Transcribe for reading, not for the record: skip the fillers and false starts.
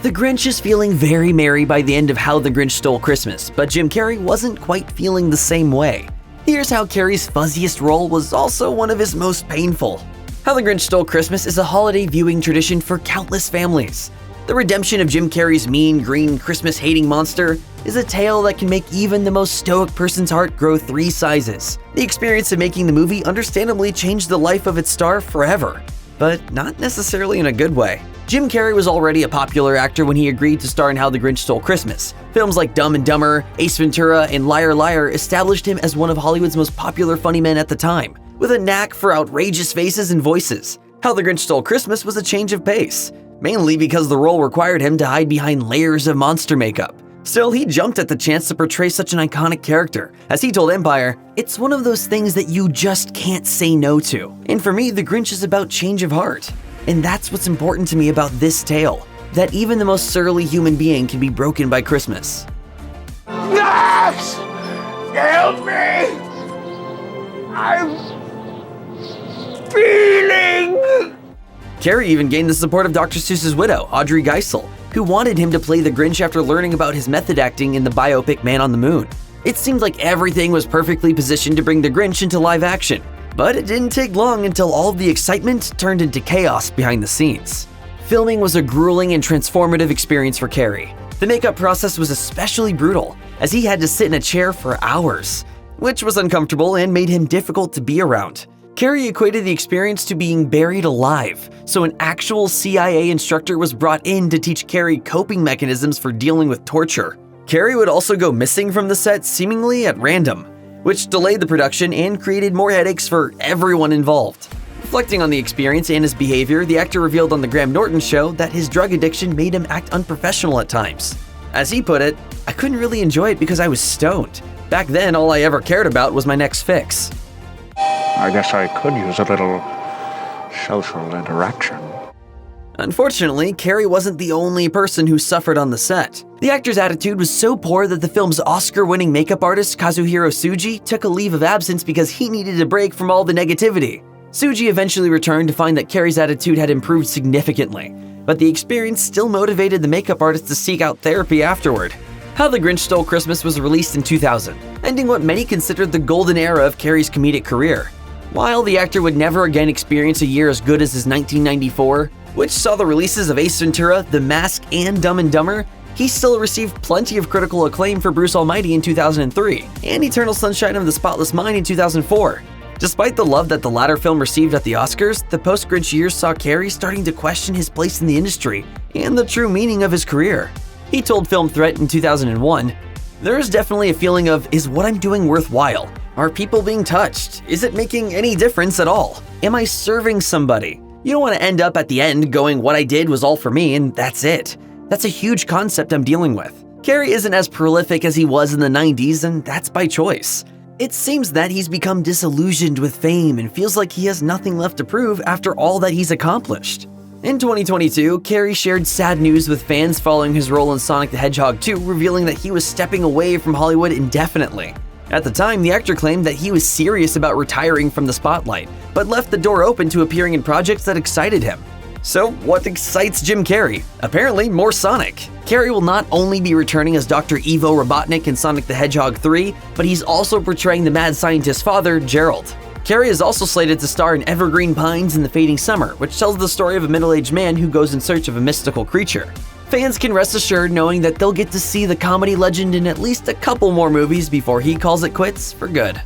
The Grinch is feeling very merry by the end of How the Grinch Stole Christmas, but Jim Carrey wasn't quite feeling the same way. Here's how Carrey's fuzziest role was also one of his most painful. How the Grinch Stole Christmas is a holiday viewing tradition for countless families. The redemption of Jim Carrey's mean, green, Christmas-hating monster is a tale that can make even the most stoic person's heart grow 3 sizes. The experience of making the movie understandably changed the life of its star forever, but not necessarily in a good way. Jim Carrey was already a popular actor when he agreed to star in How the Grinch Stole Christmas. Films like Dumb and Dumber, Ace Ventura, and Liar Liar established him as one of Hollywood's most popular funny men at the time, with a knack for outrageous faces and voices. How the Grinch Stole Christmas was a change of pace, mainly because the role required him to hide behind layers of monster makeup. Still, he jumped at the chance to portray such an iconic character. As he told Empire, "It's one of those things that you just can't say no to. And for me, The Grinch is about change of heart. And that's what's important to me about this tale, that even the most surly human being can be broken by Christmas." Max! Help me! I'm feeling... Carrey even gained the support of Dr. Seuss's widow, Audrey Geisel, who wanted him to play the Grinch after learning about his method acting in the biopic Man on the Moon. It seemed like everything was perfectly positioned to bring the Grinch into live action, but it didn't take long until all of the excitement turned into chaos behind the scenes. Filming was a grueling and transformative experience for Carrey. The makeup process was especially brutal, as he had to sit in a chair for hours, which was uncomfortable and made him difficult to be around. Carrey equated the experience to being buried alive, so an actual CIA instructor was brought in to teach Carrey coping mechanisms for dealing with torture. Carrey would also go missing from the set seemingly at random, which delayed the production and created more headaches for everyone involved. Reflecting on the experience and his behavior, the actor revealed on The Graham Norton Show that his drug addiction made him act unprofessional at times. As he put it, "I couldn't really enjoy it because I was stoned. Back then, all I ever cared about was my next fix." I guess I could use a little social interaction. Unfortunately, Carrey wasn't the only person who suffered on the set. The actor's attitude was so poor that the film's Oscar-winning makeup artist Kazuhiro Tsuji took a leave of absence because he needed a break from all the negativity. Tsuji eventually returned to find that Carrey's attitude had improved significantly, but the experience still motivated the makeup artist to seek out therapy afterward. How the Grinch Stole Christmas was released in 2000, ending what many considered the golden era of Carrey's comedic career. While the actor would never again experience a year as good as his 1994, which saw the releases of Ace Ventura, The Mask, and Dumb and Dumber, he still received plenty of critical acclaim for Bruce Almighty in 2003 and Eternal Sunshine of the Spotless Mind in 2004. Despite the love that the latter film received at the Oscars, the post-Grinch years saw Carrey starting to question his place in the industry and the true meaning of his career. He told Film Threat in 2001, "There is definitely a feeling of, is what I'm doing worthwhile? Are people being touched? Is it making any difference at all? Am I serving somebody? You don't want to end up at the end going, what I did was all for me and that's it. That's a huge concept I'm dealing with." Carrey isn't as prolific as he was in the 90s, and that's by choice. It seems that he's become disillusioned with fame and feels like he has nothing left to prove after all that he's accomplished. In 2022, Carrey shared sad news with fans following his role in Sonic the Hedgehog 2, revealing that he was stepping away from Hollywood indefinitely. At the time, the actor claimed that he was serious about retiring from the spotlight, but left the door open to appearing in projects that excited him. So, what excites Jim Carrey? Apparently, more Sonic. Carrey will not only be returning as Dr. Ivo Robotnik in Sonic the Hedgehog 3, but he's also portraying the mad scientist's father, Gerald. Carrey is also slated to star in Evergreen Pines in the Fading Summer, which tells the story of a middle-aged man who goes in search of a mystical creature. Fans can rest assured knowing that they'll get to see the comedy legend in at least a couple more movies before he calls it quits for good.